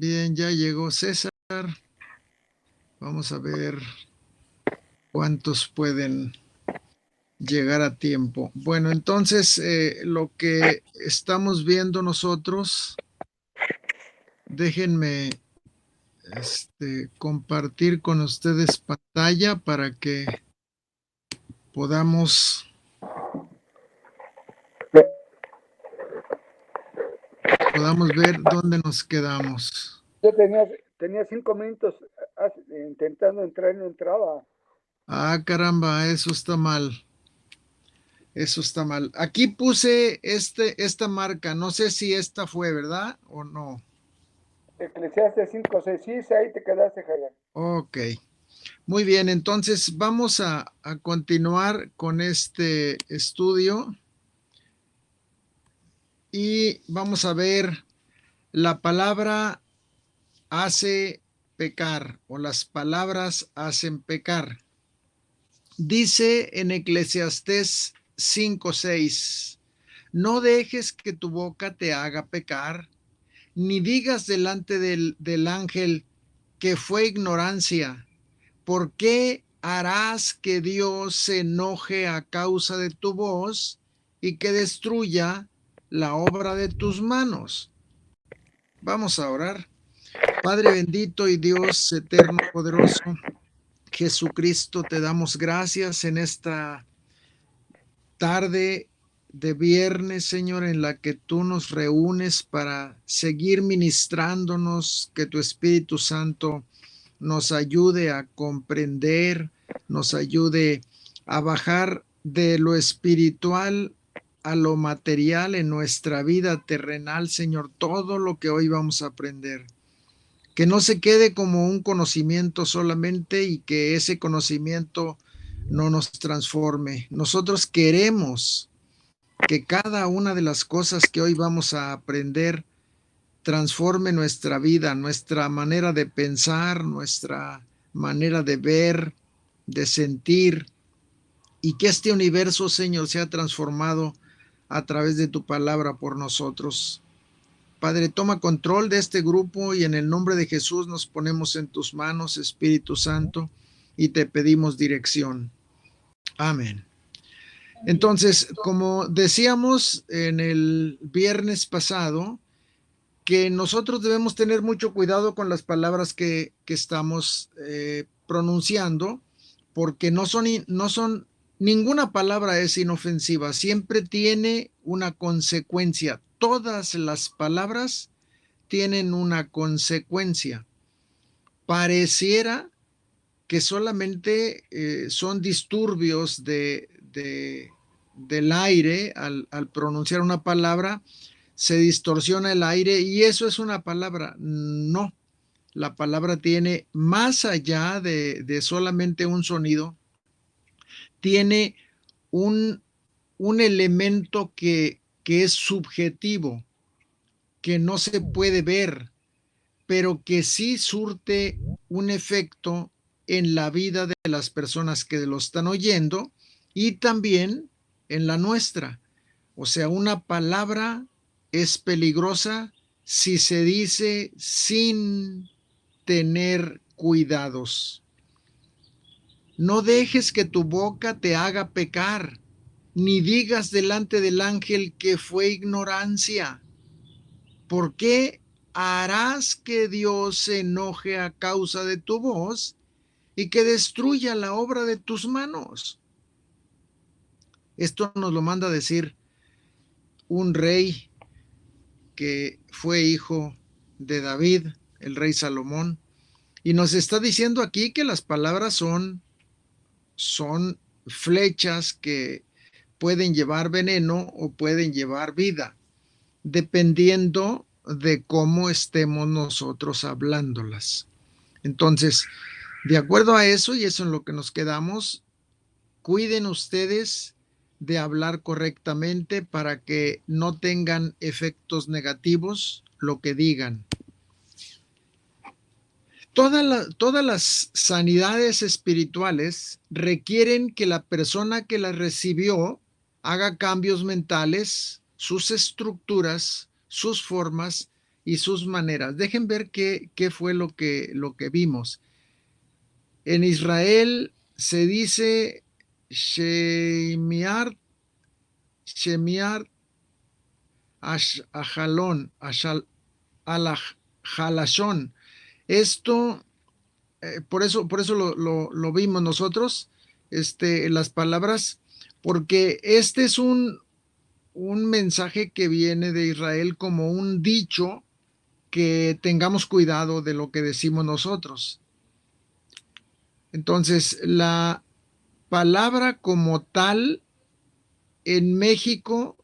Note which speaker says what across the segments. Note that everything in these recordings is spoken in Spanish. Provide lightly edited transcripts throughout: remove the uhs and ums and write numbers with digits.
Speaker 1: Bien, ya llegó César. Vamos a ver cuántos pueden llegar a tiempo. Bueno, entonces lo que estamos viendo nosotros, déjenme compartir con ustedes pantalla para que podamos ver dónde nos quedamos.
Speaker 2: Yo tenía 5 minutos intentando entrar y no entraba.
Speaker 1: Ah, caramba, eso está mal. Eso está mal. Aquí puse esta marca. No sé si esta fue, ¿verdad? O no.
Speaker 2: Eclesiastes 5:6, sí, ahí te quedaste, Javier.
Speaker 1: Ok. Muy bien, entonces vamos a continuar con este estudio y vamos a ver la palabra hace pecar o las palabras hacen pecar. Dice en Eclesiastés 5:6, no dejes que tu boca te haga pecar, ni digas delante del ángel que fue ignorancia. ¿Por qué harás que Dios se enoje a causa de tu voz y que destruya la obra de tus manos? Vamos a orar. Padre bendito y Dios eterno, poderoso, Jesucristo, te damos gracias en esta tarde de viernes, Señor, en la que tú nos reúnes para seguir ministrándonos, que tu Espíritu Santo nos ayude a comprender, nos ayude a bajar de lo espiritual a lo material en nuestra vida terrenal, Señor, todo lo que hoy vamos a aprender. Que no se quede como un conocimiento solamente y que ese conocimiento no nos transforme. Nosotros queremos que cada una de las cosas que hoy vamos a aprender transforme nuestra vida, nuestra manera de pensar, nuestra manera de ver, de sentir, y que este universo, Señor, sea transformado a través de tu palabra por nosotros. Padre, toma control de este grupo y en el nombre de Jesús nos ponemos en tus manos, Espíritu Santo, y te pedimos dirección. Amén. Entonces, como decíamos en el viernes pasado, que nosotros debemos tener mucho cuidado con las palabras que estamos pronunciando, porque no son, ninguna palabra es inofensiva, siempre tiene una consecuencia. Todas las palabras tienen una consecuencia. Pareciera que solamente son disturbios del aire al pronunciar una palabra, se distorsiona el aire y eso es una palabra. No, la palabra tiene más allá de solamente un sonido, tiene un, un elemento que es subjetivo, que no se puede ver, pero que sí surte un efecto en la vida de las personas que lo están oyendo y también en la nuestra. O sea, una palabra es peligrosa si se dice sin tener cuidados. No dejes que tu boca te haga pecar, ni digas delante del ángel que fue ignorancia. ¿Por qué harás que Dios se enoje a causa de tu voz y que destruya la obra de tus manos? Esto nos lo manda a decir un rey que fue hijo de David, el rey Salomón, y nos está diciendo aquí que las palabras son flechas que pueden llevar veneno o pueden llevar vida, dependiendo de cómo estemos nosotros hablándolas. Entonces, de acuerdo a eso, y eso en lo que nos quedamos, cuiden ustedes de hablar correctamente para que no tengan efectos negativos lo que digan. Todas las sanidades espirituales requieren que la persona que las recibió haga cambios mentales, sus estructuras, sus formas, y sus maneras. Dejen ver qué fue lo que vimos. En Israel se dice Shemiar, Ajalón, Jalashón. Esto, por eso lo vimos nosotros, las palabras, porque este es un mensaje que viene de Israel como un dicho que tengamos cuidado de lo que decimos nosotros. Entonces, la palabra como tal, en México,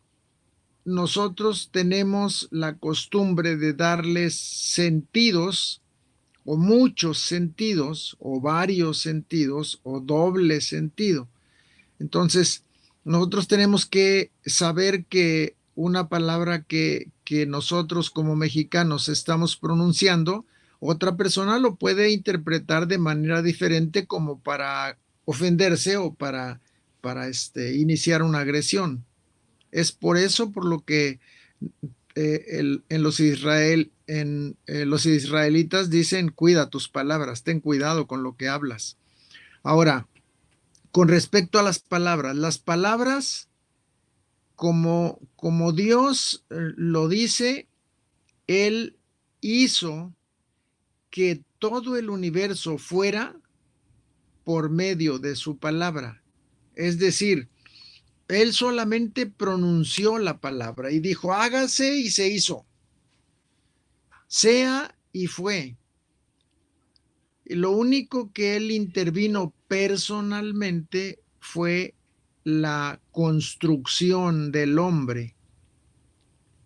Speaker 1: nosotros tenemos la costumbre de darles sentidos, o muchos sentidos, o varios sentidos, o doble sentido. Entonces, nosotros tenemos que saber que una palabra que nosotros como mexicanos estamos pronunciando, otra persona lo puede interpretar de manera diferente, como para ofenderse o para iniciar una agresión. Es por eso por lo que los israelitas dicen: cuida tus palabras, ten cuidado con lo que hablas. Ahora, con respecto a las palabras, como Dios lo dice, Él hizo que todo el universo fuera por medio de su palabra. Es decir, Él solamente pronunció la palabra y dijo: hágase, y se hizo. Sea, y fue. Y lo único que Él intervino personalmente fue la construcción del hombre,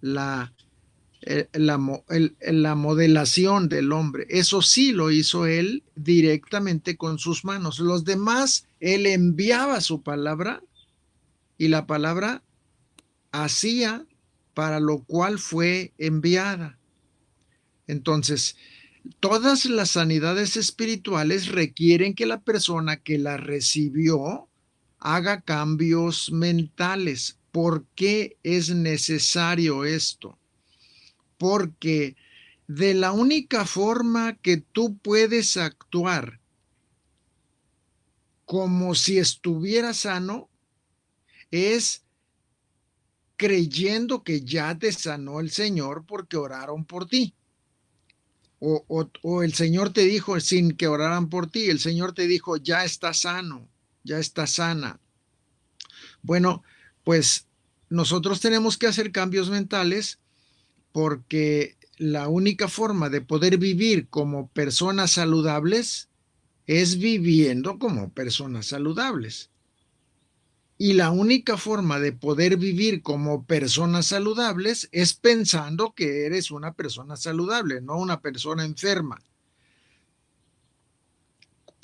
Speaker 1: la, la modelación del hombre. Eso sí lo hizo Él directamente con sus manos. Los demás, Él enviaba su palabra, y la palabra hacía para lo cual fue enviada. Entonces, todas las sanidades espirituales requieren que la persona que la recibió haga cambios mentales. ¿Por qué es necesario esto? Porque de la única forma que tú puedes actuar como si estuvieras sano es creyendo que ya te sanó el Señor porque oraron por ti. O el Señor te dijo, sin que oraran por ti, el Señor te dijo: ya está sano, ya está sana. Bueno, pues nosotros tenemos que hacer cambios mentales, porque la única forma de poder vivir como personas saludables es viviendo como personas saludables. Y la única forma de poder vivir como personas saludables es pensando que eres una persona saludable, no una persona enferma.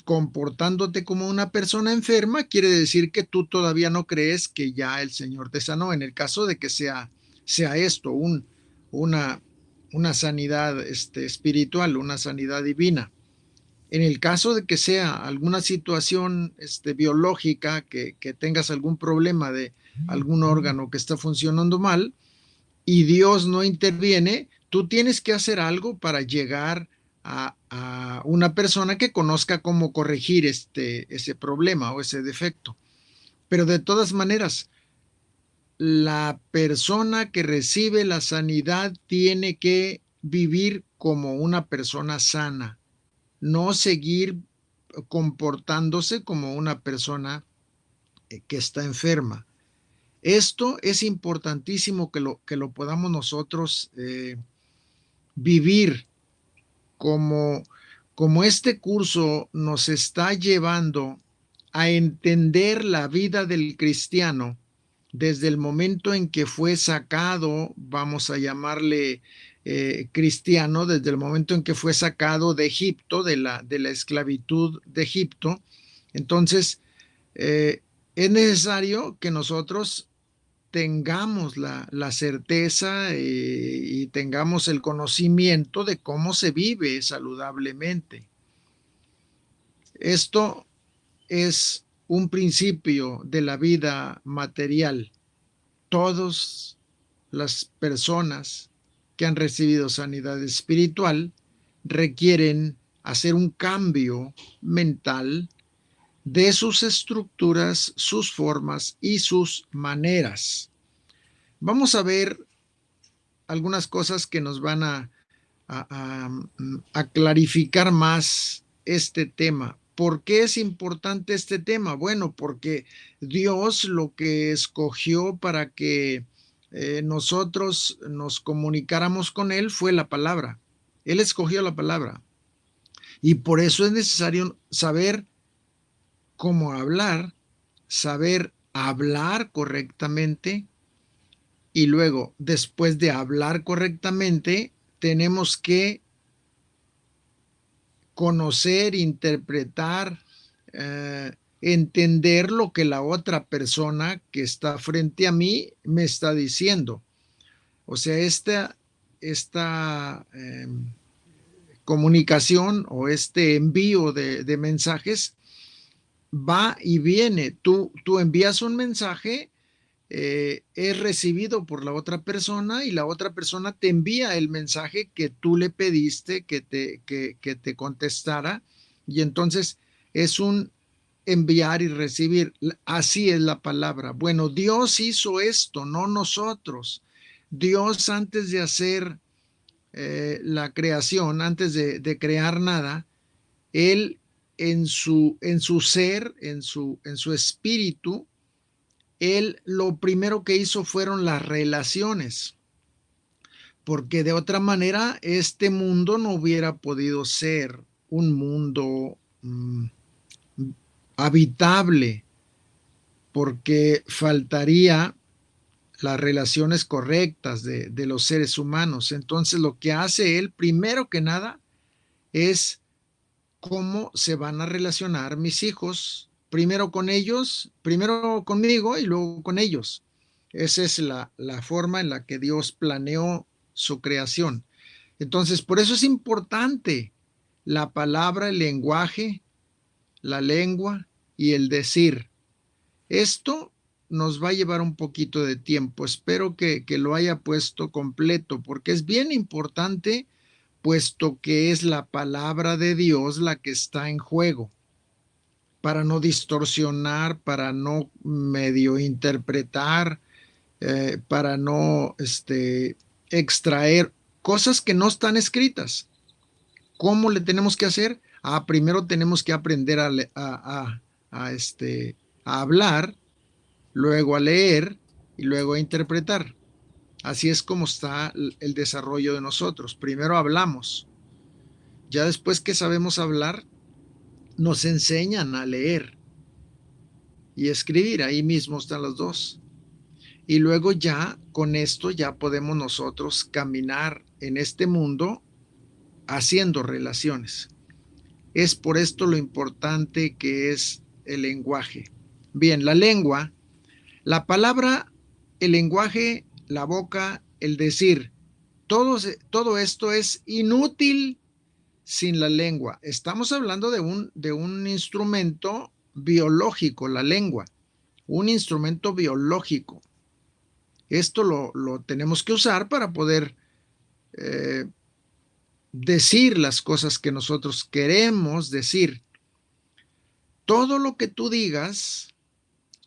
Speaker 1: Comportándote como una persona enferma quiere decir que tú todavía no crees que ya el Señor te sanó, en el caso de que sea esto una sanidad espiritual, una sanidad divina. En el caso de que sea alguna situación biológica, que tengas algún problema de algún órgano que está funcionando mal y Dios no interviene, tú tienes que hacer algo para llegar a una persona que conozca cómo corregir ese problema o ese defecto. Pero de todas maneras, la persona que recibe la sanidad tiene que vivir como una persona sana, no seguir comportándose como una persona que está enferma. Esto es importantísimo que lo podamos nosotros vivir, como este curso nos está llevando a entender la vida del cristiano desde el momento en que fue sacado, vamos a llamarle cristiano, desde el momento en que fue sacado de Egipto, de la esclavitud de Egipto. Entonces, es necesario que nosotros tengamos la certeza y tengamos el conocimiento de cómo se vive saludablemente. Esto es un principio de la vida material. Todas las personas que han recibido sanidad espiritual requieren hacer un cambio mental de sus estructuras, sus formas y sus maneras. Vamos a ver algunas cosas que nos van a clarificar más este tema. ¿Por qué es importante este tema? Bueno, porque Dios lo que escogió para que nosotros nos comunicáramos con Él fue la palabra. Él escogió la palabra. Y por eso es necesario saber cómo hablar, saber hablar correctamente y luego, después de hablar correctamente, tenemos que conocer, interpretar, entender lo que la otra persona que está frente a mí me está diciendo. O sea, esta comunicación o este envío de mensajes va y viene. Tú envías un mensaje, es recibido por la otra persona y la otra persona te envía el mensaje que tú le pediste que te contestara, y entonces es un enviar y recibir. Así es la palabra. Bueno, Dios hizo esto, no nosotros. Dios, antes de hacer la creación, antes de crear nada, Él en su ser, en su espíritu, Él lo primero que hizo fueron las relaciones, porque de otra manera este mundo no hubiera podido ser un mundo habitable, porque faltaría las relaciones correctas de los seres humanos. Entonces lo que hace Él, primero que nada, es cómo se van a relacionar mis hijos, primero con ellos, primero conmigo y luego con ellos. Esa es la forma en la que Dios planeó su creación. Entonces, por eso es importante la palabra, el lenguaje, la lengua y el decir. Esto nos va a llevar un poquito de tiempo. Espero que lo haya puesto completo, porque es bien importante, puesto que es la palabra de Dios la que está en juego, para no distorsionar, para no medio interpretar, para no extraer cosas que no están escritas. ¿Cómo le tenemos que hacer? Primero tenemos que aprender a hablar, luego a leer y luego a interpretar. Así es como está el desarrollo de nosotros. Primero hablamos, ya después que sabemos hablar, nos enseñan a leer y escribir. Ahí mismo están los dos. Y luego ya con esto ya podemos nosotros caminar en este mundo haciendo relaciones. Es por esto lo importante que es el lenguaje. Bien, la lengua, la palabra, el lenguaje, la boca, el decir, todo esto es inútil sin la lengua. Estamos hablando de un instrumento biológico, la lengua, un instrumento biológico. Esto lo tenemos que usar para poder decir las cosas que nosotros queremos decir. Todo lo que tú digas,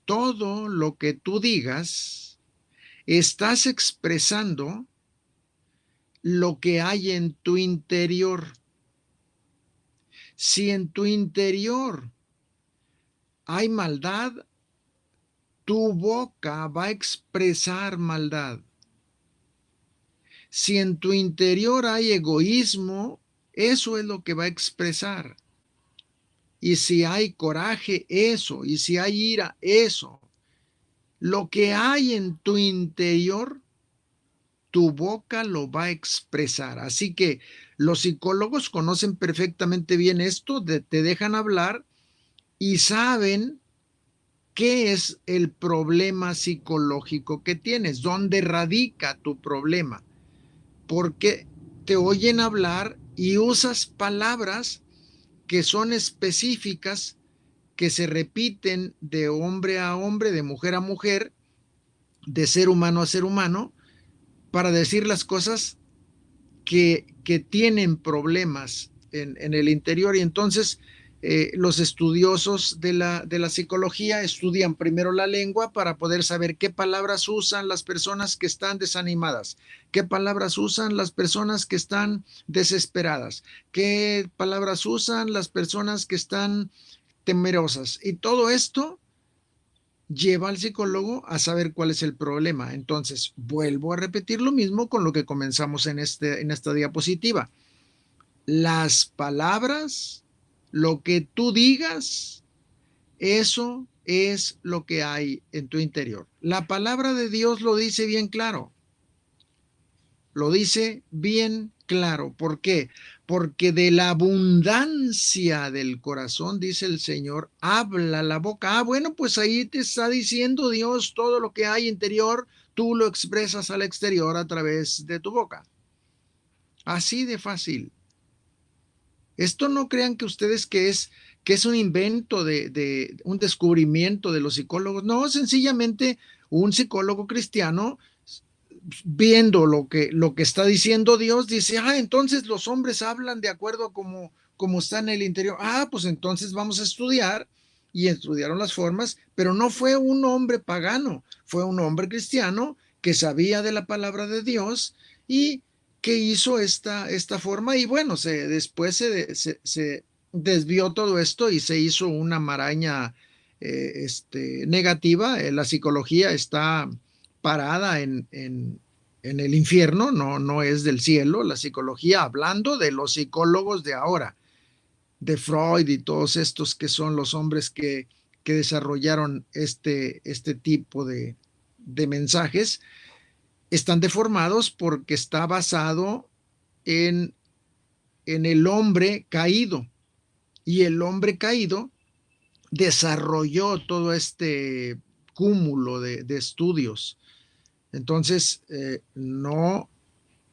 Speaker 1: todo lo que tú digas, estás expresando lo que hay en tu interior. Si en tu interior hay maldad, tu boca va a expresar maldad. Si en tu interior hay egoísmo, eso es lo que va a expresar. Y si hay coraje, eso. Y si hay ira, eso. Lo que hay en tu interior, tu boca lo va a expresar. Así que los psicólogos conocen perfectamente bien esto, te dejan hablar y saben qué es el problema psicológico que tienes, dónde radica tu problema, porque te oyen hablar y usas palabras que son específicas, que se repiten de hombre a hombre, de mujer a mujer, de ser humano a ser humano, para decir las cosas que tienen problemas en el interior. Y entonces los estudiosos de la psicología estudian primero la lengua para poder saber qué palabras usan las personas que están desanimadas, qué palabras usan las personas que están desesperadas, qué palabras usan las personas que están temerosas. Y todo esto lleva al psicólogo a saber cuál es el problema. Entonces, vuelvo a repetir lo mismo con lo que comenzamos en esta diapositiva. Las palabras, lo que tú digas, eso es lo que hay en tu interior. La palabra de Dios lo dice bien claro. Lo dice bien claro. ¿Por qué? Porque de la abundancia del corazón, dice el Señor, habla la boca. Ah, bueno, pues ahí te está diciendo Dios todo lo que hay interior, tú lo expresas al exterior a través de tu boca. Así de fácil. Esto no crean que ustedes que es un invento de un descubrimiento de los psicólogos. No, sencillamente un psicólogo cristiano viendo lo que está diciendo Dios, dice, entonces los hombres hablan de acuerdo a como está en el interior. Pues entonces vamos a estudiar, y estudiaron las formas, pero no fue un hombre pagano, fue un hombre cristiano que sabía de la palabra de Dios y que hizo esta forma. Y bueno, después se desvió todo esto y se hizo una maraña negativa. La psicología está parada en el infierno, no es del cielo. La psicología, hablando de los psicólogos de ahora, de Freud y todos estos que son los hombres que desarrollaron este tipo de mensajes, están deformados porque está basado en el hombre caído. Y el hombre caído desarrolló todo este cúmulo de estudios. Entonces, no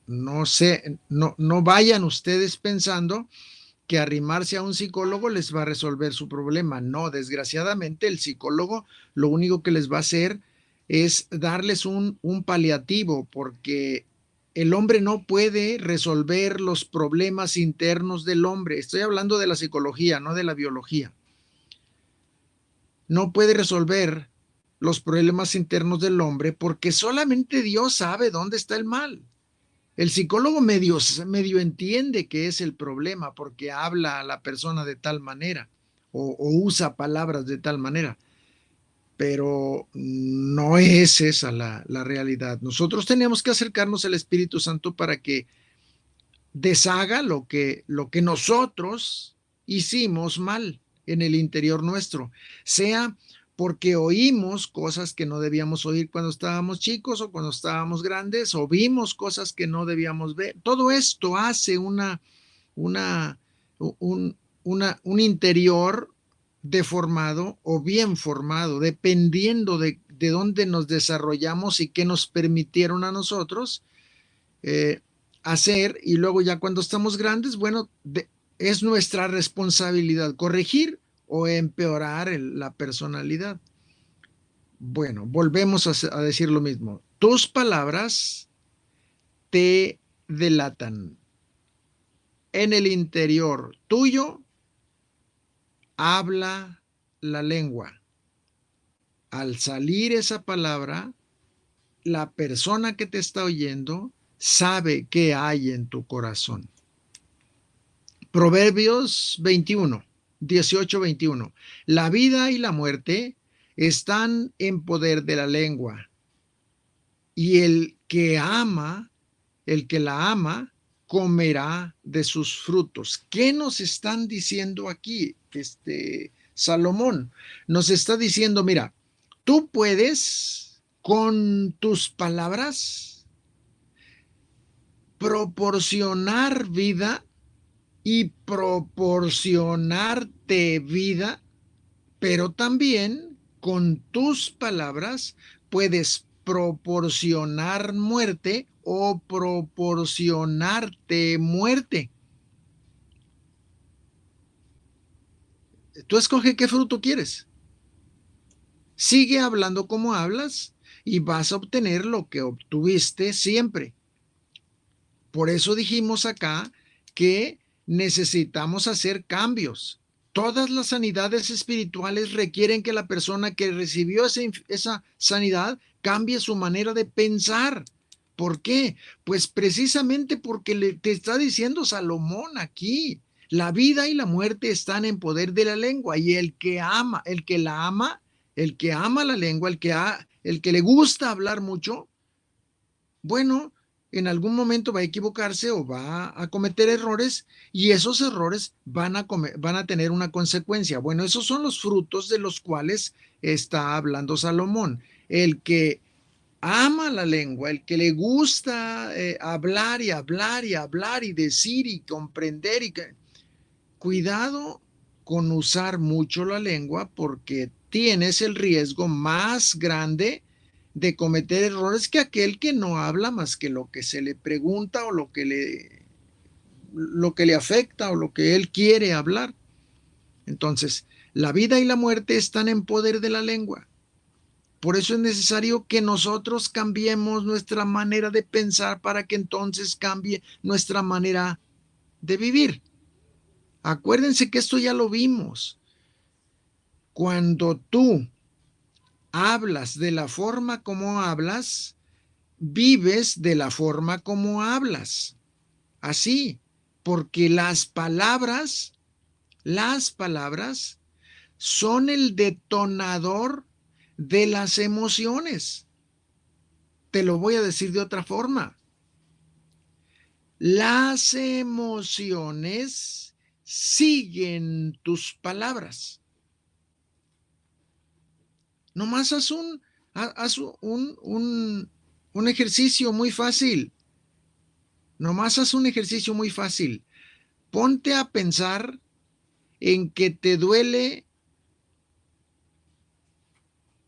Speaker 1: vayan ustedes pensando que arrimarse a un psicólogo les va a resolver su problema. No, desgraciadamente el psicólogo lo único que les va a hacer es darles un paliativo, porque el hombre no puede resolver los problemas internos del hombre. Estoy hablando de la psicología, no de la biología. No puede resolver los problemas internos del hombre porque solamente Dios sabe dónde está el mal. El psicólogo medio entiende qué es el problema porque habla a la persona de tal manera o usa palabras de tal manera, pero no es esa la realidad. Nosotros tenemos que acercarnos al Espíritu Santo para que deshaga lo que nosotros hicimos mal en el interior nuestro, sea porque oímos cosas que no debíamos oír cuando estábamos chicos o cuando estábamos grandes, o vimos cosas que no debíamos ver. Todo esto hace un interior deformado o bien formado, dependiendo de dónde nos desarrollamos y qué nos permitieron a nosotros hacer. Y luego ya cuando estamos grandes, bueno, es nuestra responsabilidad corregir o empeorar la personalidad. Bueno, volvemos a decir lo mismo. Tus palabras te delatan. En el interior tuyo habla la lengua. Al salir esa palabra, la persona que te está oyendo sabe qué hay en tu corazón. Proverbios 21, 18, 21. La vida y la muerte están en poder de la lengua, y el que la ama, comerá de sus frutos. ¿Qué nos están diciendo aquí? Salomón nos está diciendo, mira, tú puedes con tus palabras proporcionar vida y proporcionarte vida, pero también con tus palabras puedes proporcionar muerte o proporcionarte muerte. Tú escoge qué fruto quieres. Sigue hablando como hablas y vas a obtener lo que obtuviste siempre. Por eso dijimos acá que necesitamos hacer cambios. Todas las sanidades espirituales requieren que la persona que recibió esa sanidad cambie su manera de pensar. ¿Por qué? Pues precisamente porque te está diciendo Salomón aquí, la vida y la muerte están en poder de la lengua, y el que ama, el que la ama, el que ama la lengua, el que le gusta hablar mucho, bueno, en algún momento va a equivocarse o va a cometer errores, y esos errores van a tener una consecuencia. Bueno, esos son los frutos de los cuales está hablando Salomón. El que ama la lengua, el que le gusta hablar y hablar y hablar y decir y comprender cuidado con usar mucho la lengua, porque tienes el riesgo más grande de cometer errores que aquel que no habla más que lo que se le pregunta o lo que le afecta o lo que él quiere hablar. Entonces, la vida y la muerte están en poder de la lengua. Por eso es necesario que nosotros cambiemos nuestra manera de pensar para que entonces cambie nuestra manera de vivir. Acuérdense que esto ya lo vimos. Cuando tú hablas de la forma como hablas, vives de la forma como hablas. Así, porque las palabras son el detonador de las emociones. Te lo voy a decir de otra forma. Las emociones siguen tus palabras. Nomás haz un ejercicio muy fácil. Nomás haz un ejercicio muy fácil. Ponte a pensar en que te duele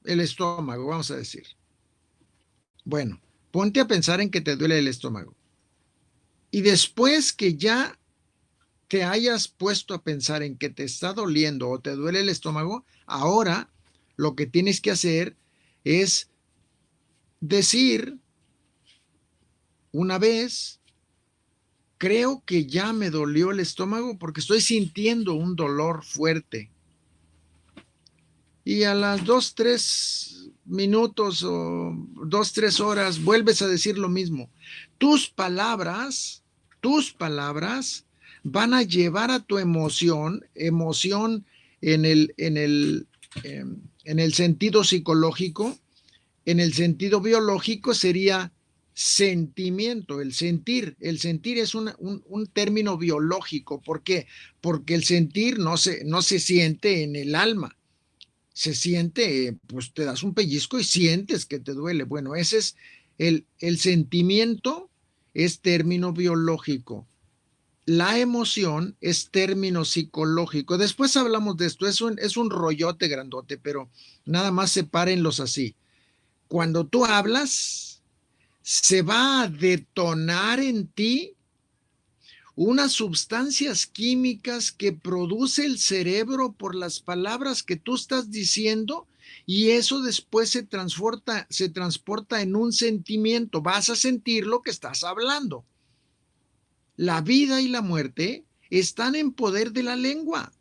Speaker 1: el estómago, vamos a decir. Bueno, ponte a pensar en que te duele el estómago. Y después que ya te hayas puesto a pensar en que te está doliendo o te duele el estómago, ahora lo que tienes que hacer es decir una vez: creo que ya me dolió el estómago porque estoy sintiendo un dolor fuerte. Y a las 2, 3 minutos o 2, 3 horas vuelves a decir lo mismo. Tus palabras van a llevar a tu emoción en el sentido psicológico. En el sentido biológico sería sentimiento, el sentir. El sentir es un término biológico. ¿Por qué? Porque el sentir no se siente en el alma. Se siente, pues te das un pellizco y sientes que te duele. Bueno, ese es el sentimiento, es término biológico. La emoción es término psicológico. Después hablamos de esto, es un rollote grandote, pero nada más sepárenlos así. Cuando tú hablas, se va a detonar en ti unas sustancias químicas que produce el cerebro por las palabras que tú estás diciendo, y eso después se transporta en un sentimiento. Vas a sentir lo que estás hablando. La vida y la muerte están en poder de la lengua,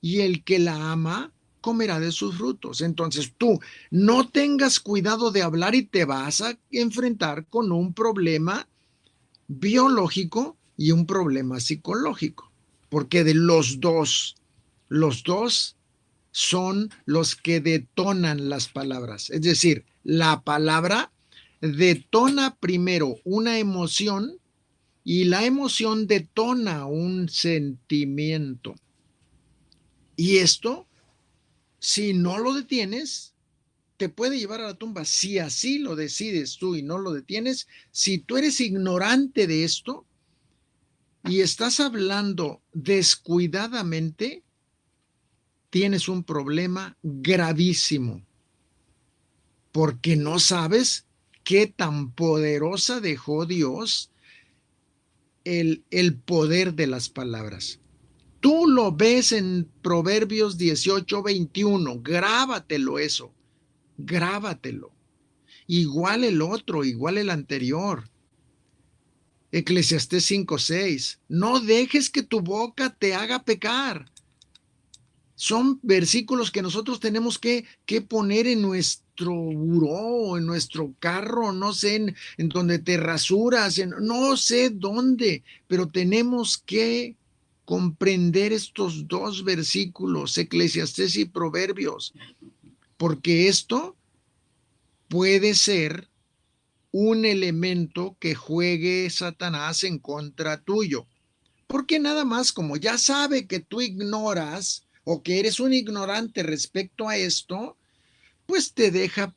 Speaker 1: y el que la ama comerá de sus frutos. Entonces tú no tengas cuidado de hablar y te vas a enfrentar con un problema biológico y un problema psicológico, porque de los dos son los que detonan las palabras. Es decir, la palabra detona primero una emoción, y la emoción detona un sentimiento. Y esto, si no lo detienes, te puede llevar a la tumba. Si así lo decides tú y no lo detienes, si tú eres ignorante de esto y estás hablando descuidadamente, tienes un problema gravísimo, porque no sabes qué tan poderosa dejó Dios el poder de las palabras. Tú lo ves en Proverbios 18:21. Grábatelo eso. Grábatelo. Igual el otro, igual el anterior. Eclesiastés 5:6. No dejes que tu boca te haga pecar. Son versículos que nosotros tenemos que poner en nuestro buró, en nuestro carro, no sé, en donde te rasuras, no sé dónde, pero tenemos que comprender estos dos versículos, Eclesiastés y Proverbios, porque esto puede ser un elemento que juegue Satanás en contra tuyo. Porque nada más como ya sabe que tú ignoras o que eres un ignorante respecto a esto, pues te deja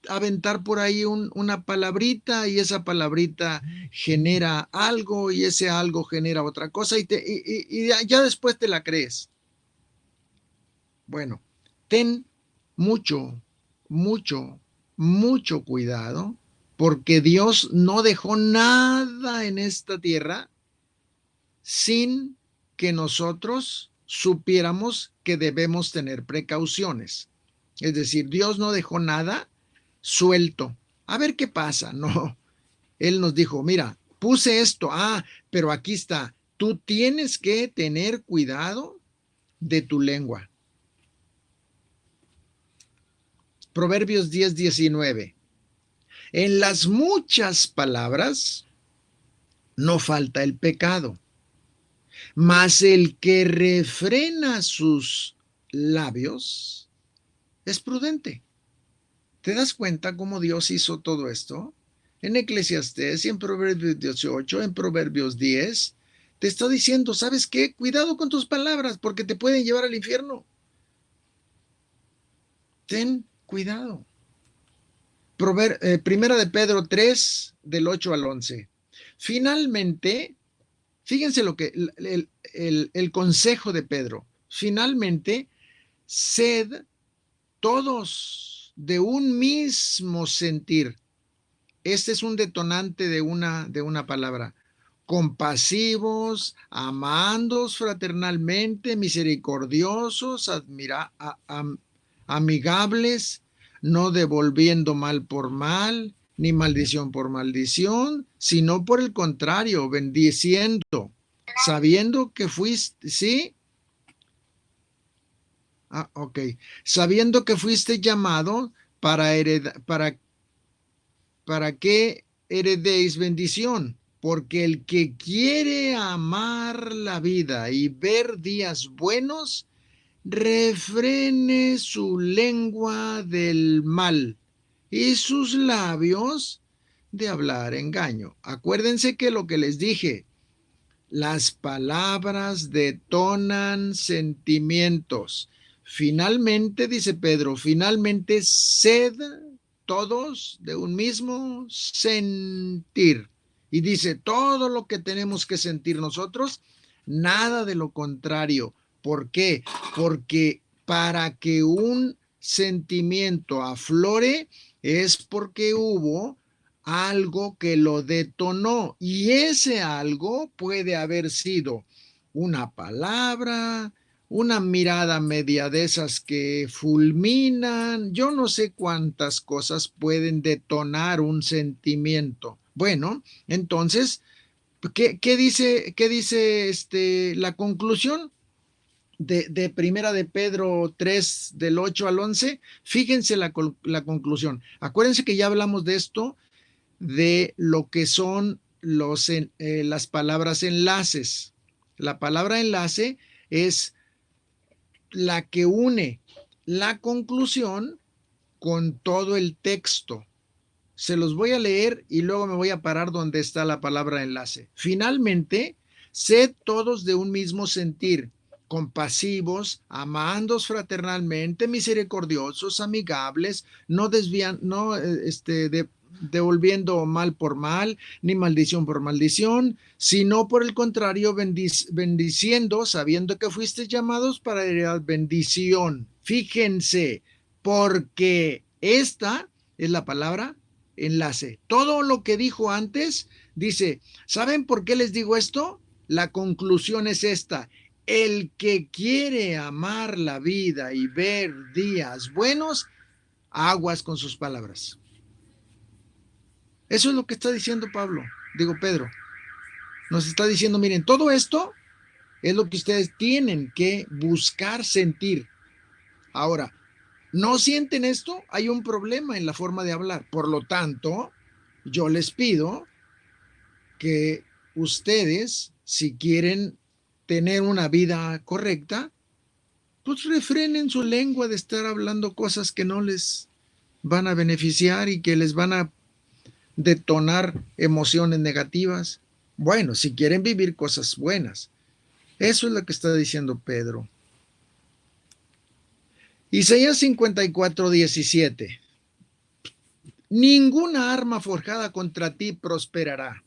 Speaker 1: aventar por ahí una palabrita y esa palabrita genera algo y ese algo genera otra cosa y ya después te la crees. Bueno, ten mucho, mucho, mucho cuidado porque Dios no dejó nada en esta tierra sin que nosotros supiéramos que debemos tener precauciones. Es decir, Dios no dejó nada suelto. A ver qué pasa. No, Él nos dijo, mira, puse esto, pero aquí está. Tú tienes que tener cuidado de tu lengua. Proverbios 10:19. En las muchas palabras no falta el pecado, mas el que refrena sus labios es prudente. ¿Te das cuenta cómo Dios hizo todo esto? En Eclesiastés y en Proverbios 18, en Proverbios 10, te está diciendo, ¿sabes qué? Cuidado con tus palabras porque te pueden llevar al infierno. Ten cuidado. Primera de Pedro 3, del 8 al 11. Finalmente, fíjense lo que el consejo de Pedro. Finalmente, sed todos de un mismo sentir. Este es un detonante de una palabra. Compasivos, amándoos fraternalmente, misericordiosos, amigables, no devolviendo mal por mal, ni maldición por maldición, sino por el contrario, bendiciendo, sabiendo que fuiste, ¿sí? Ok. Sabiendo que fuiste llamado para que heredéis bendición, porque el que quiere amar la vida y ver días buenos, refrene su lengua del mal y sus labios de hablar engaño. Acuérdense que lo que les dije, las palabras detonan sentimientos. Finalmente, dice Pedro, finalmente sed todos de un mismo sentir. Y dice, todo lo que tenemos que sentir nosotros, nada de lo contrario. ¿Por qué? Porque para que un sentimiento aflore es porque hubo algo que lo detonó y ese algo puede haber sido una palabra, una mirada media de esas que fulminan, yo no sé cuántas cosas pueden detonar un sentimiento. Bueno, entonces, ¿qué dice la conclusión? De Primera de Pedro 3, del 8 al 11, fíjense la conclusión. Acuérdense que ya hablamos de esto, de lo que son las palabras enlaces. La palabra enlace es la que une la conclusión con todo el texto. Se los voy a leer y luego me voy a parar donde está la palabra enlace. Finalmente, sed todos de un mismo sentir, compasivos, amándoos fraternalmente, misericordiosos, amigables, no devolviendo mal por mal, ni maldición por maldición, sino por el contrario, bendiciendo, sabiendo que fuisteis llamados para heredar bendición. Fíjense, porque esta es la palabra enlace. Todo lo que dijo antes, dice, ¿saben por qué les digo esto? La conclusión es esta. El que quiere amar la vida y ver días buenos, aguas con sus palabras. Eso es lo que está diciendo Pedro. Nos está diciendo, miren, todo esto es lo que ustedes tienen que buscar sentir. Ahora, ¿no sienten esto? Hay un problema en la forma de hablar. Por lo tanto, yo les pido que ustedes, si quieren tener una vida correcta, pues refrenen su lengua de estar hablando cosas que no les van a beneficiar y que les van a detonar emociones negativas. Bueno, si quieren vivir cosas buenas. Eso es lo que está diciendo Pedro. Isaías 54:17. Ninguna arma forjada contra ti prosperará.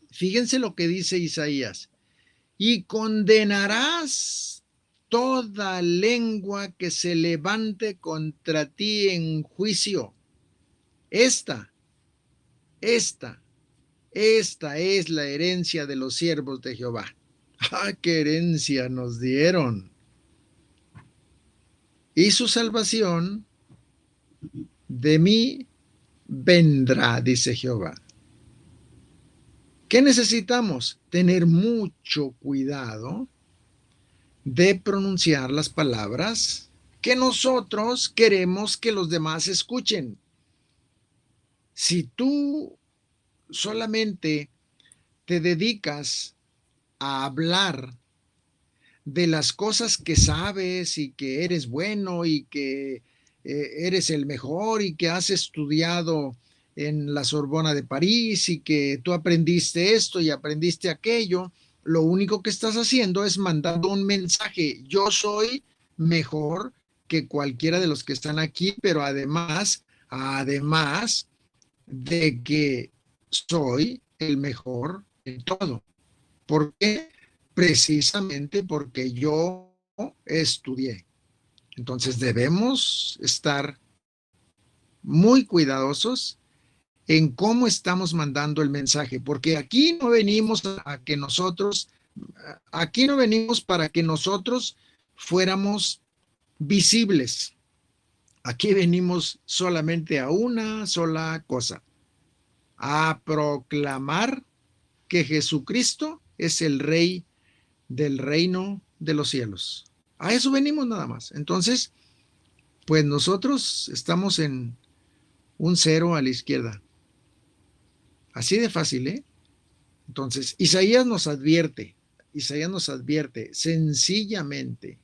Speaker 1: Fíjense lo que dice Isaías. Y condenarás toda lengua que se levante contra ti en juicio. Esta es la herencia de los siervos de Jehová. ¡Ah, qué herencia nos dieron! Y su salvación de mí vendrá, dice Jehová. ¿Qué necesitamos? Tener mucho cuidado de pronunciar las palabras que nosotros queremos que los demás escuchen. Si tú solamente te dedicas a hablar de las cosas que sabes y que eres bueno y que eres el mejor y que has estudiado en la Sorbona de París y que tú aprendiste esto y aprendiste aquello, lo único que estás haciendo es mandando un mensaje. Yo soy mejor que cualquiera de los que están aquí, pero además de que soy el mejor en todo. ¿Por qué? Precisamente porque yo estudié. Entonces debemos estar muy cuidadosos en cómo estamos mandando el mensaje, porque aquí no venimos aquí no venimos para que nosotros fuéramos visibles. Aquí venimos solamente a una sola cosa, a proclamar que Jesucristo es el Rey del reino de los cielos. A eso venimos nada más. Entonces, pues nosotros estamos en un cero a la izquierda. Así de fácil, ¿eh? Entonces, Isaías nos advierte sencillamente.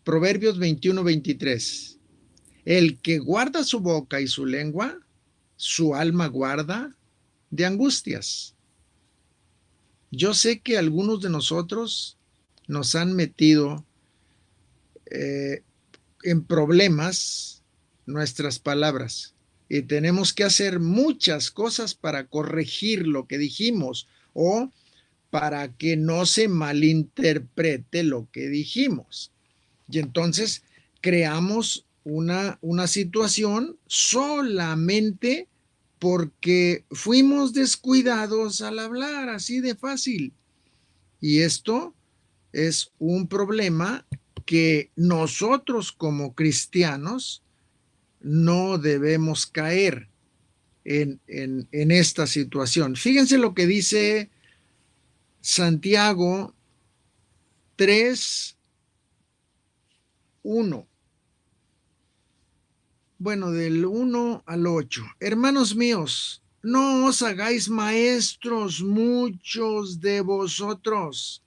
Speaker 1: Proverbios 21:23. El que guarda su boca y su lengua, su alma guarda de angustias. Yo sé que algunos de nosotros nos han metido en problemas nuestras palabras y tenemos que hacer muchas cosas para corregir lo que dijimos o para que no se malinterprete lo que dijimos. Y entonces creamos una situación solamente porque fuimos descuidados al hablar, así de fácil. Y esto es un problema que nosotros como cristianos no debemos caer en esta situación. Fíjense lo que dice Santiago 3:1. Bueno, del 1 al 8. Hermanos míos, no os hagáis maestros muchos de vosotros,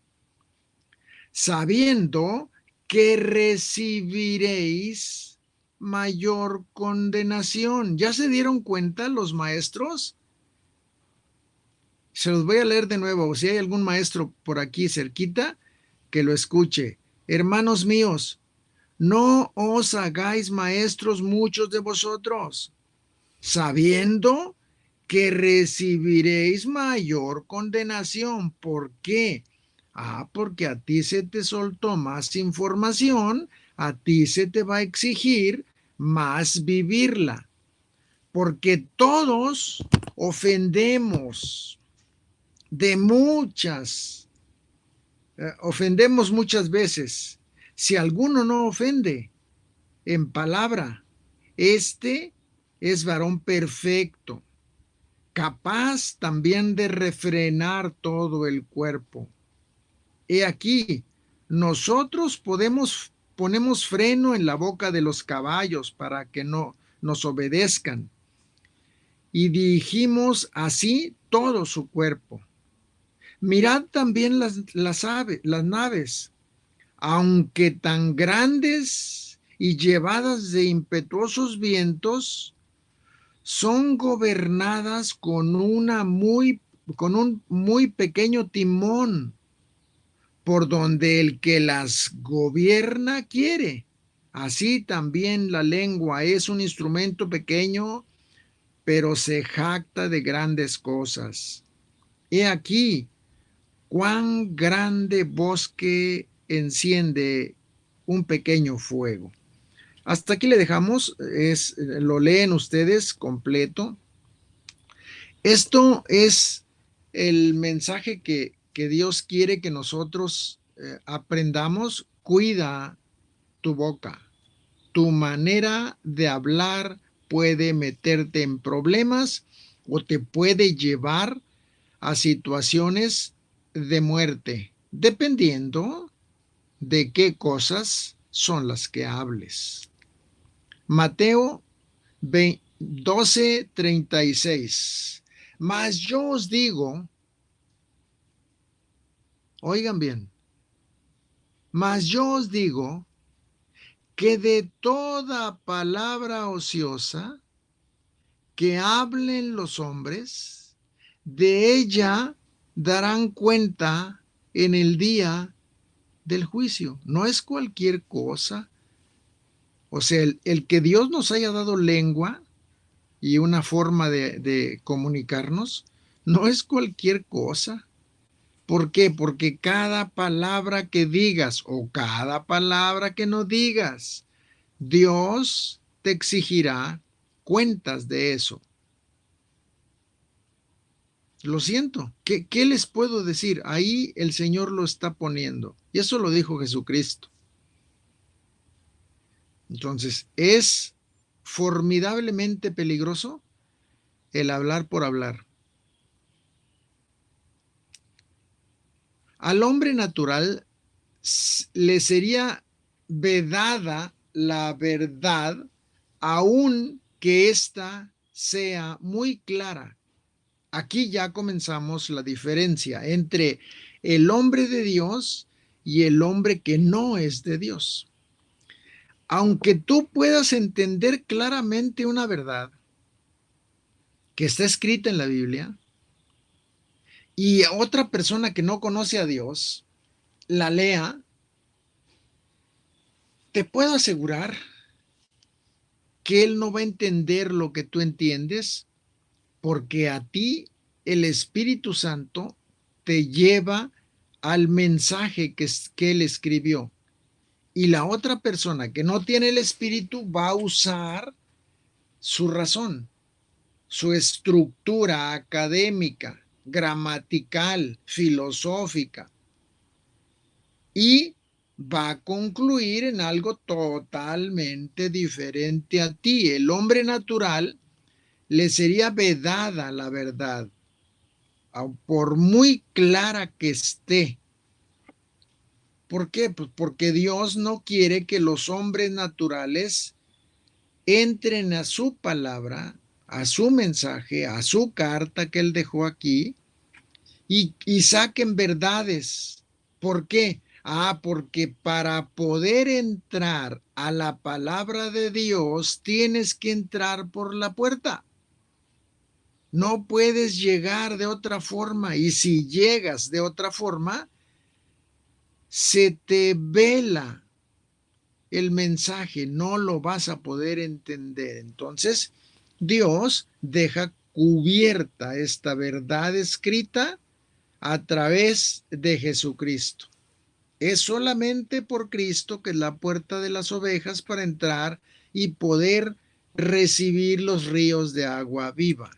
Speaker 1: sabiendo que recibiréis mayor condenación. ¿Ya se dieron cuenta los maestros? Se los voy a leer de nuevo. Si hay algún maestro por aquí cerquita, que lo escuche. Hermanos míos, no os hagáis maestros muchos de vosotros, sabiendo que recibiréis mayor condenación. ¿Por qué? Porque a ti se te soltó más información, a ti se te va a exigir más vivirla, porque todos ofendemos ofendemos muchas veces. Si alguno no ofende en palabra, este es varón perfecto, capaz también de refrenar todo el cuerpo. He aquí, nosotros ponemos freno en la boca de los caballos para que no nos obedezcan, y dirigimos así todo su cuerpo. Mirad también las naves, aunque tan grandes y llevadas de impetuosos vientos, son gobernadas con un muy pequeño timón, por donde el que las gobierna quiere. Así también la lengua es un instrumento pequeño, pero se jacta de grandes cosas. He aquí cuán grande bosque enciende un pequeño fuego. Hasta aquí le dejamos, lo leen ustedes completo. Esto es el mensaje que Dios quiere que nosotros aprendamos. Cuida tu boca. Tu manera de hablar puede meterte en problemas o te puede llevar a situaciones de muerte, dependiendo de qué cosas son las que hables. Mateo 12:36. Mas yo os digo, oigan bien, mas yo os digo que de toda palabra ociosa que hablen los hombres, de ella darán cuenta en el día del juicio. No es cualquier cosa. O sea, el que Dios nos haya dado lengua y una forma de comunicarnos, no es cualquier cosa. ¿Por qué? Porque cada palabra que digas o cada palabra que no digas, Dios te exigirá cuentas de eso. Lo siento. ¿Qué les puedo decir? Ahí el Señor lo está poniendo. Y eso lo dijo Jesucristo. Entonces, es formidablemente peligroso el hablar por hablar. Al hombre natural le sería vedada la verdad, aun que ésta sea muy clara. Aquí ya comenzamos la diferencia entre el hombre de Dios y el hombre que no es de Dios. Aunque tú puedas entender claramente una verdad que está escrita en la Biblia, y otra persona que no conoce a Dios la lea, te puedo asegurar que él no va a entender lo que tú entiendes, porque a ti el Espíritu Santo te lleva al mensaje que él escribió. Y la otra persona que no tiene el Espíritu va a usar su razón, su estructura académica, gramatical, filosófica, y va a concluir en algo totalmente diferente a ti. El hombre natural le sería vedada la verdad, por muy clara que esté. ¿Por qué? Pues porque Dios no quiere que los hombres naturales entren a su palabra, a su mensaje, a su carta que él dejó aquí y saquen verdades. ¿Por qué? Porque para poder entrar a la palabra de Dios tienes que entrar por la puerta. No puedes llegar de otra forma, y si llegas de otra forma, se te vela el mensaje, no lo vas a poder entender. Entonces, Dios deja cubierta esta verdad escrita a través de Jesucristo. Es solamente por Cristo que es la puerta de las ovejas para entrar y poder recibir los ríos de agua viva.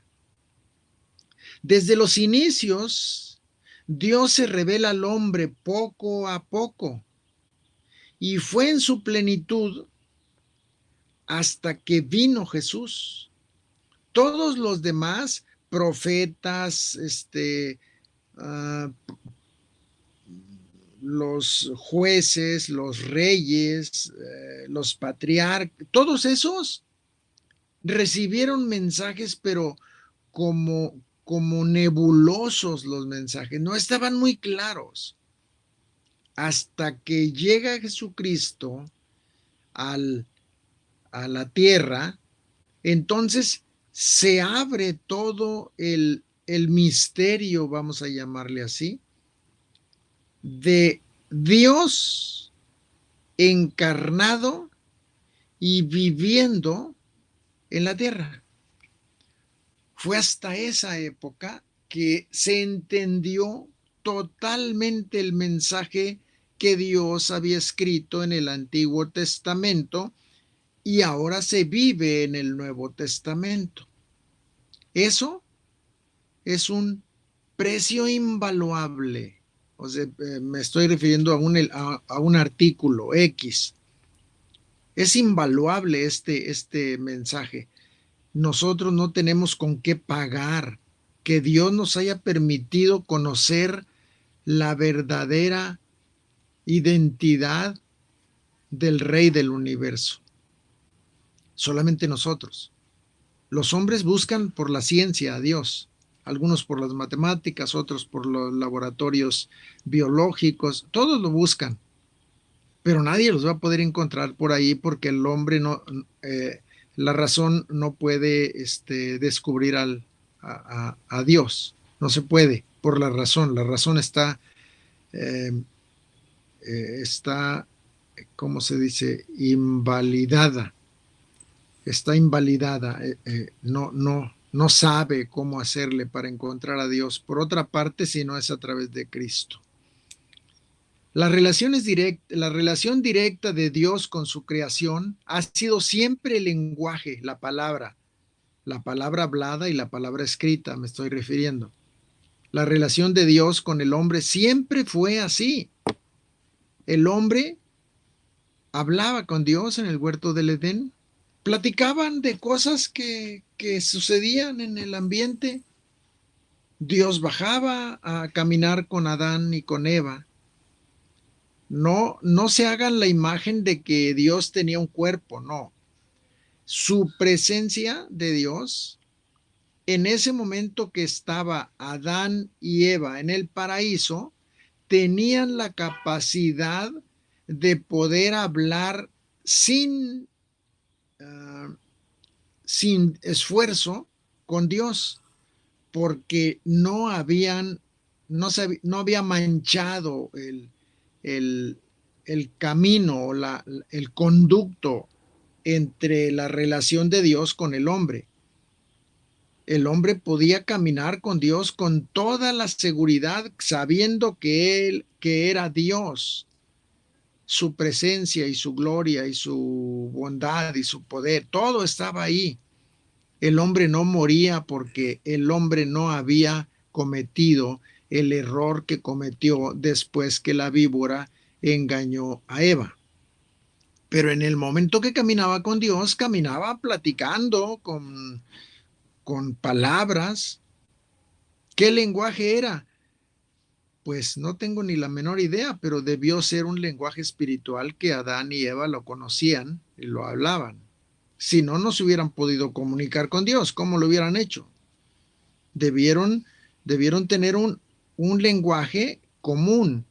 Speaker 1: Desde los inicios, Dios se revela al hombre poco a poco, y fue en su plenitud hasta que vino Jesús. Todos los demás profetas, ah, los jueces, los reyes, los patriarcas, todos esos recibieron mensajes, pero como nebulosos los mensajes, no estaban muy claros. Hasta que llega Jesucristo a la tierra, entonces se abre todo el misterio, vamos a llamarle así, de Dios encarnado y viviendo en la tierra. Fue hasta esa época que se entendió totalmente el mensaje que Dios había escrito en el Antiguo Testamento y ahora se vive en el Nuevo Testamento. Eso es un precio invaluable. O sea, me estoy refiriendo a un artículo X. Es invaluable este mensaje. Nosotros no tenemos con qué pagar que Dios nos haya permitido conocer la verdadera identidad del Rey del universo. Solamente nosotros. Los hombres buscan por la ciencia a Dios, algunos por las matemáticas, otros por los laboratorios biológicos, todos lo buscan, pero nadie los va a poder encontrar por ahí porque el hombre no, la razón no puede descubrir a Dios, no se puede por la razón eh, está, ¿cómo se dice? Invalidada. Está invalidada, no sabe cómo hacerle para encontrar a Dios. Por otra parte, si no es a través de Cristo. La relación directa de Dios con su creación ha sido siempre el lenguaje, la palabra hablada y la palabra escrita, me estoy refiriendo. La relación de Dios con el hombre siempre fue así. El hombre hablaba con Dios en el huerto del Edén, platicaban de cosas que sucedían en el ambiente. Dios bajaba a caminar con Adán y con Eva. No se hagan la imagen de que Dios tenía un cuerpo, no. Su presencia de Dios, en ese momento que estaba Adán y Eva en el paraíso, tenían la capacidad de poder hablar sin sin esfuerzo con Dios, porque no había manchado el, el camino o el conducto entre la relación de Dios con el hombre. El hombre podía caminar con Dios con toda la seguridad, sabiendo que era Dios, su presencia y su gloria y su bondad y su poder, todo estaba ahí. El hombre no moría porque el hombre no había cometido el error que cometió después que la víbora engañó a Eva. Pero en el momento que caminaba con Dios, caminaba platicando con palabras. ¿Qué lenguaje era? Pues no tengo ni la menor idea, pero debió ser un lenguaje espiritual que Adán y Eva lo conocían y lo hablaban. Si no, no se hubieran podido comunicar con Dios. ¿Cómo lo hubieran hecho? Debieron tener un lenguaje común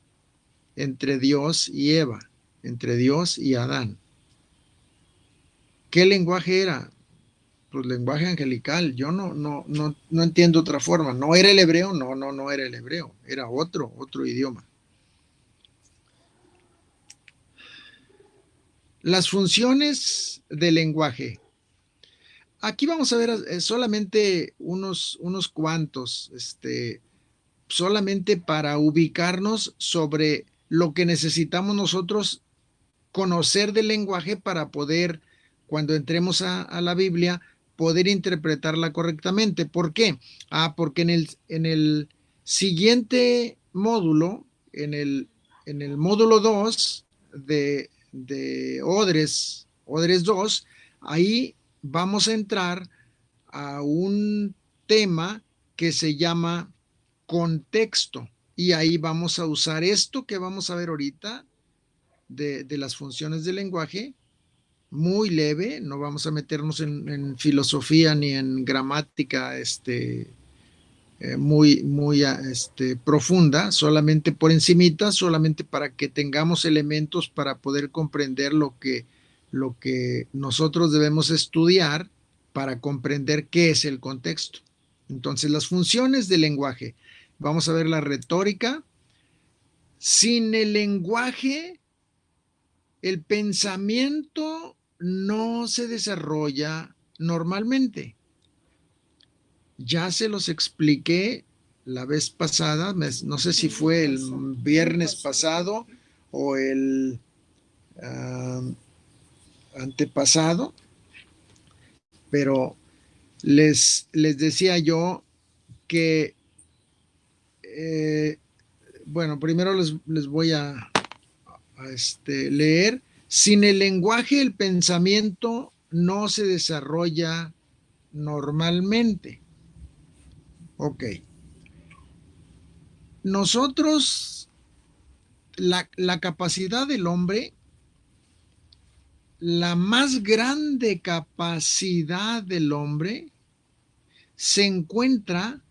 Speaker 1: entre Dios y Eva, entre Dios y Adán. ¿Qué lenguaje era? Pues lenguaje angelical. Yo no entiendo otra forma. ¿No era el hebreo? No era el hebreo. Era otro idioma. Las funciones del lenguaje. Aquí vamos a ver solamente unos cuantos, solamente para ubicarnos sobre lo que necesitamos nosotros conocer del lenguaje para poder, cuando entremos a la Biblia, poder interpretarla correctamente. ¿Por qué? Porque en el siguiente módulo, en el módulo 2 de Odres 2, ahí vamos a entrar a un tema que se llama contexto. Y ahí vamos a usar esto que vamos a ver ahorita de las funciones del lenguaje, muy leve, no vamos a meternos en filosofía ni en gramática muy profunda, solamente por encimita, solamente para que tengamos elementos para poder comprender lo que nosotros debemos estudiar para comprender qué es el contexto. Entonces, las funciones del lenguaje. Vamos a ver la retórica. Sin el lenguaje, el pensamiento no se desarrolla normalmente. Ya se los expliqué la vez pasada, no sé si fue el viernes pasado o el antepasado, pero les decía yo que, bueno, primero les voy a leer. Sin el lenguaje, el pensamiento no se desarrolla normalmente. Ok. Nosotros, la capacidad del hombre, la más grande capacidad del hombre se encuentra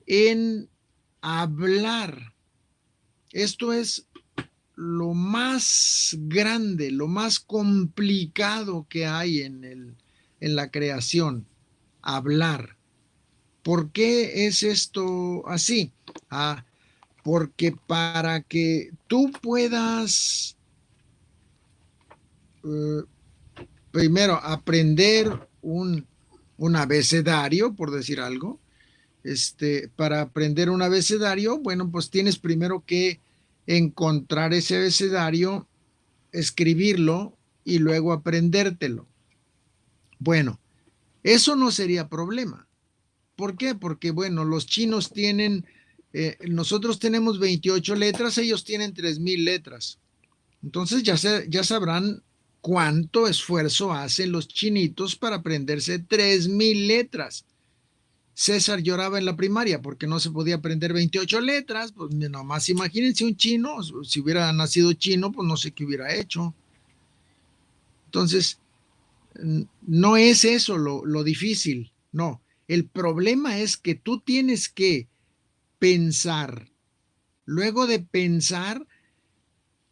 Speaker 1: en hablar. Esto es lo más grande, lo más complicado que hay en la creación, hablar. ¿Por qué es esto así? Porque para que tú puedas primero aprender un abecedario, por decir algo, para aprender un abecedario, bueno, pues tienes primero que encontrar ese abecedario, escribirlo y luego aprendértelo. Bueno, eso no sería problema. ¿Por qué? Porque, bueno, los chinos tienen, nosotros tenemos 28 letras, ellos tienen 3,000 letras. Entonces ya sabrán cuánto esfuerzo hacen los chinitos para aprenderse 3,000 letras. César lloraba en la primaria porque no se podía aprender 28 letras, pues nomás imagínense un chino, si hubiera nacido chino, pues no sé qué hubiera hecho. Entonces, no es eso lo difícil, no. El problema es que tú tienes que pensar, luego de pensar,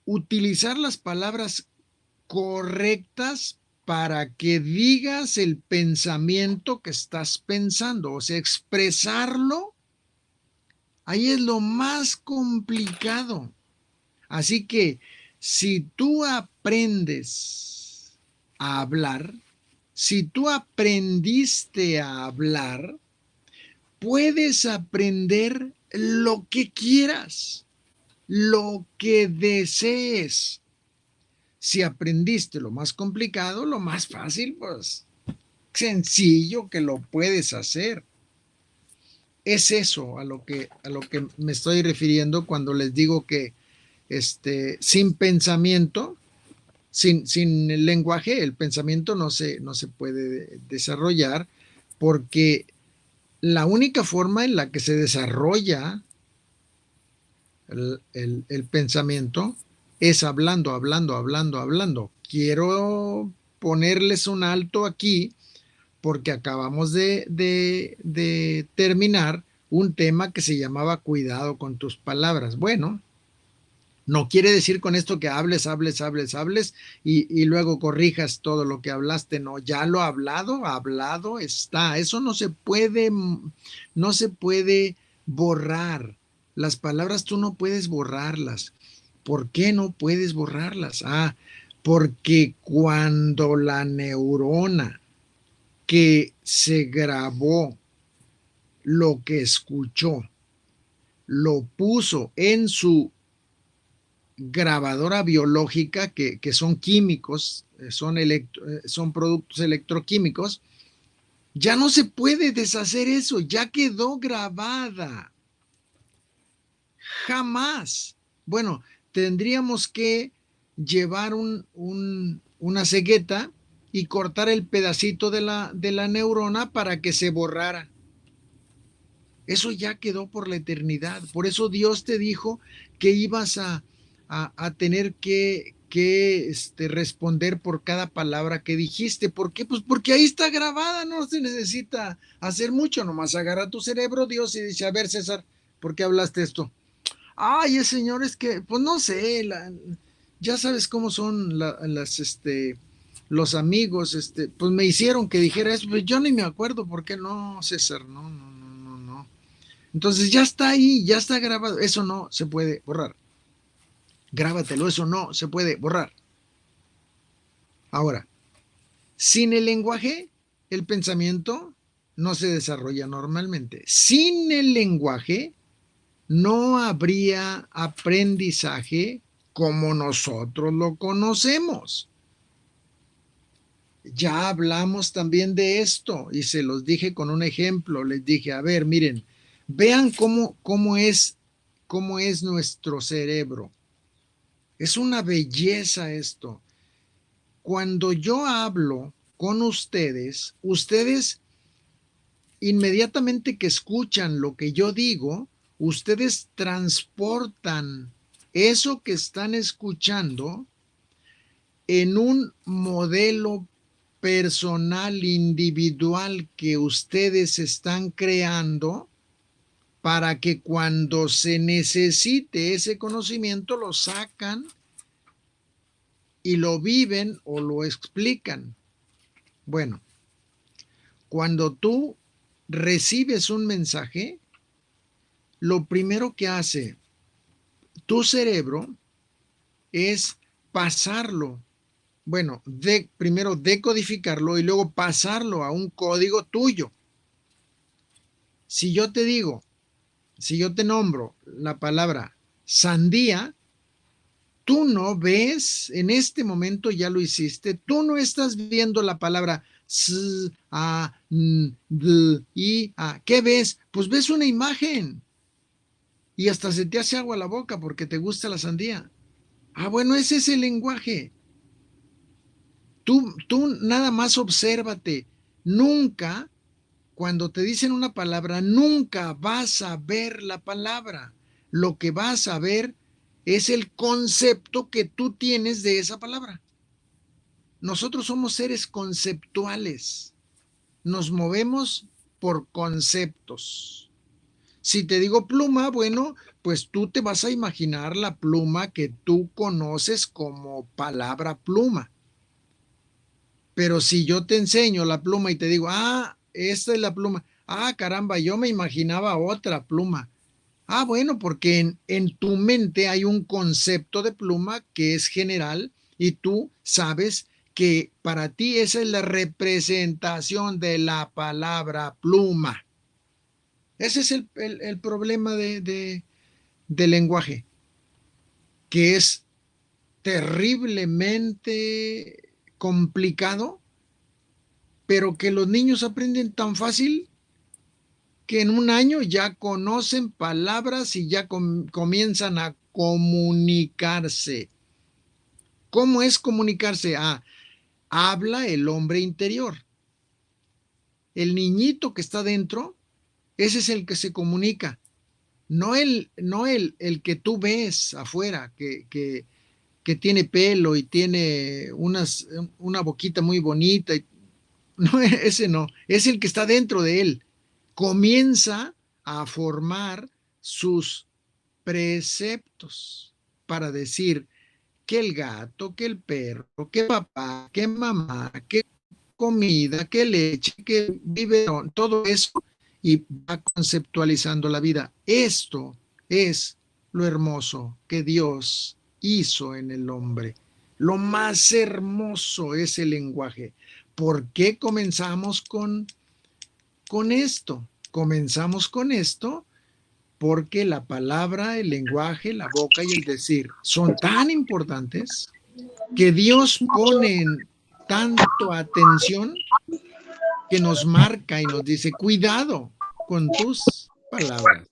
Speaker 1: utilizar las palabras correctas para que digas el pensamiento que estás pensando, o sea, expresarlo. Ahí es lo más complicado. Así que si tú aprendes a hablar, si tú aprendiste a hablar, puedes aprender lo que quieras, lo que desees. Si aprendiste lo más complicado, lo más fácil, pues sencillo que lo puedes hacer. Es eso a lo que me estoy refiriendo cuando les digo que sin pensamiento, sin el lenguaje, el pensamiento no se puede desarrollar, porque la única forma en la que se desarrolla el pensamiento es hablando, hablando, hablando, hablando. Quiero ponerles un alto aquí porque acabamos de terminar un tema que se llamaba cuidado con tus palabras. Bueno, no quiere decir con esto que hables, hables, hables, hables y luego corrijas todo lo que hablaste. No, ya lo hablado está. Eso no se puede borrar. Las palabras tú no puedes borrarlas. ¿Por qué no puedes borrarlas? Porque cuando la neurona que se grabó lo que escuchó, lo puso en su grabadora biológica, que son químicos, son productos electroquímicos, ya no se puede deshacer eso, ya quedó grabada. Jamás. Bueno, tendríamos que llevar una cegueta y cortar el pedacito de la neurona para que se borrara. Eso ya quedó por la eternidad. Por eso Dios te dijo que ibas a tener que responder por cada palabra que dijiste. ¿Por qué? Pues porque ahí está grabada, no se necesita hacer mucho, nomás agarra tu cerebro Dios y dice, a ver César, ¿por qué hablaste esto? Ay, el señor es que, pues no sé, ya sabes cómo son los amigos, pues me hicieron que dijera eso, pues yo ni me acuerdo, ¿por qué no, César? No, no, no, no, no. Entonces ya está ahí, ya está grabado, eso no se puede borrar. Grábatelo, eso no se puede borrar. Ahora, sin el lenguaje, el pensamiento no se desarrolla normalmente. Sin el lenguaje, no habría aprendizaje como nosotros lo conocemos. Ya hablamos también de esto y se los dije con un ejemplo. Les dije, a ver, miren, vean cómo es nuestro cerebro. Es una belleza esto. Cuando yo hablo con ustedes, ustedes inmediatamente que escuchan lo que yo digo, ustedes transportan eso que están escuchando en un modelo personal, individual que ustedes están creando para que cuando se necesite ese conocimiento lo sacan y lo viven o lo explican. Bueno, cuando tú recibes un mensaje, lo primero que hace tu cerebro es pasarlo. Bueno, primero decodificarlo y luego pasarlo a un código tuyo. Si yo te digo, si yo te nombro la palabra sandía, tú no ves, en este momento ya lo hiciste, tú no estás viendo la palabra ¿qué ves? Pues ves una imagen y hasta se te hace agua la boca porque te gusta la sandía. Ah, bueno, ese es el lenguaje. Tú nada más obsérvate. Nunca, cuando te dicen una palabra, nunca vas a ver la palabra. Lo que vas a ver es el concepto que tú tienes de esa palabra. Nosotros somos seres conceptuales. Nos movemos por conceptos. Si te digo pluma, bueno, pues tú te vas a imaginar la pluma que tú conoces como palabra pluma. Pero si yo te enseño la pluma y te digo, esta es la pluma, caramba, yo me imaginaba otra pluma. Bueno, porque en tu mente hay un concepto de pluma que es general y tú sabes que para ti esa es la representación de la palabra pluma. Ese es el problema del lenguaje, que es terriblemente complicado, pero que los niños aprenden tan fácil que en un año ya conocen palabras y ya comienzan a comunicarse. ¿Cómo es comunicarse? Habla el hombre interior. El niñito que está dentro, ese es el que se comunica. No el que tú ves afuera, que tiene pelo y tiene una boquita muy bonita. No, ese no. Es el que está dentro de él. Comienza a formar sus preceptos para decir que el gato, que el perro, que papá, que mamá, que comida, que leche, que biberón, todo eso, y va conceptualizando la vida. Esto es lo hermoso que Dios hizo en el hombre. Lo más hermoso es el lenguaje. ¿Por qué comenzamos con esto? Comenzamos con esto porque la palabra, el lenguaje, la boca y el decir son tan importantes que Dios pone en tanto atención que nos marca y nos dice, cuidado con tus palabras.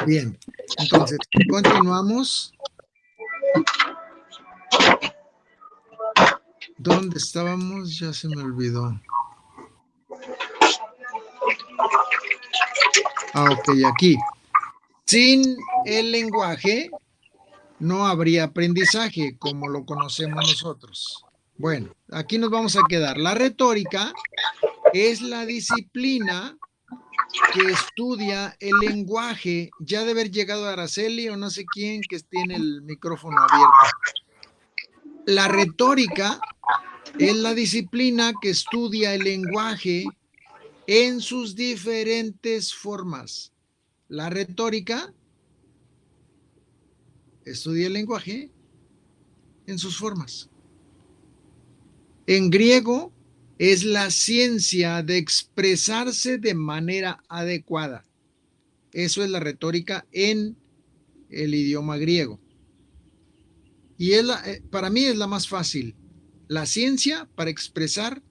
Speaker 1: Bien, entonces, continuamos. ¿Dónde estábamos? Ya se me olvidó. Ok, aquí. Sin el lenguaje no habría aprendizaje como lo conocemos nosotros. Bueno, aquí nos vamos a quedar. La retórica es la disciplina que estudia el lenguaje. Ya de haber llegado a Araceli o no sé quién que tiene el micrófono abierto. La retórica es la disciplina que estudia el lenguaje en sus diferentes formas. La retórica estudia el lenguaje en sus formas. En griego es la ciencia de expresarse de manera adecuada. Eso es la retórica en el idioma griego. Y para mí es la más fácil. La ciencia para expresar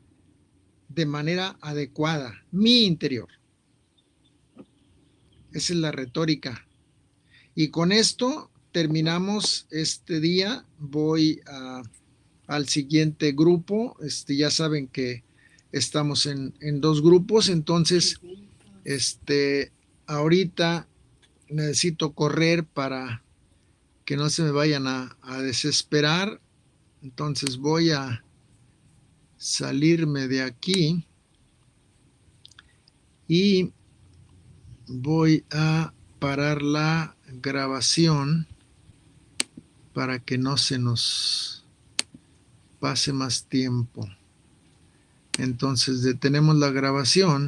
Speaker 1: de manera adecuada mi interior. Esa es la retórica. Y con esto terminamos este día. Voy al siguiente grupo. Ya saben que estamos en dos grupos. Entonces, ahorita necesito correr para que no se me vayan a desesperar. Entonces voy a salirme de aquí y voy a parar la grabación para que no se nos pase más tiempo. Entonces detenemos la grabación.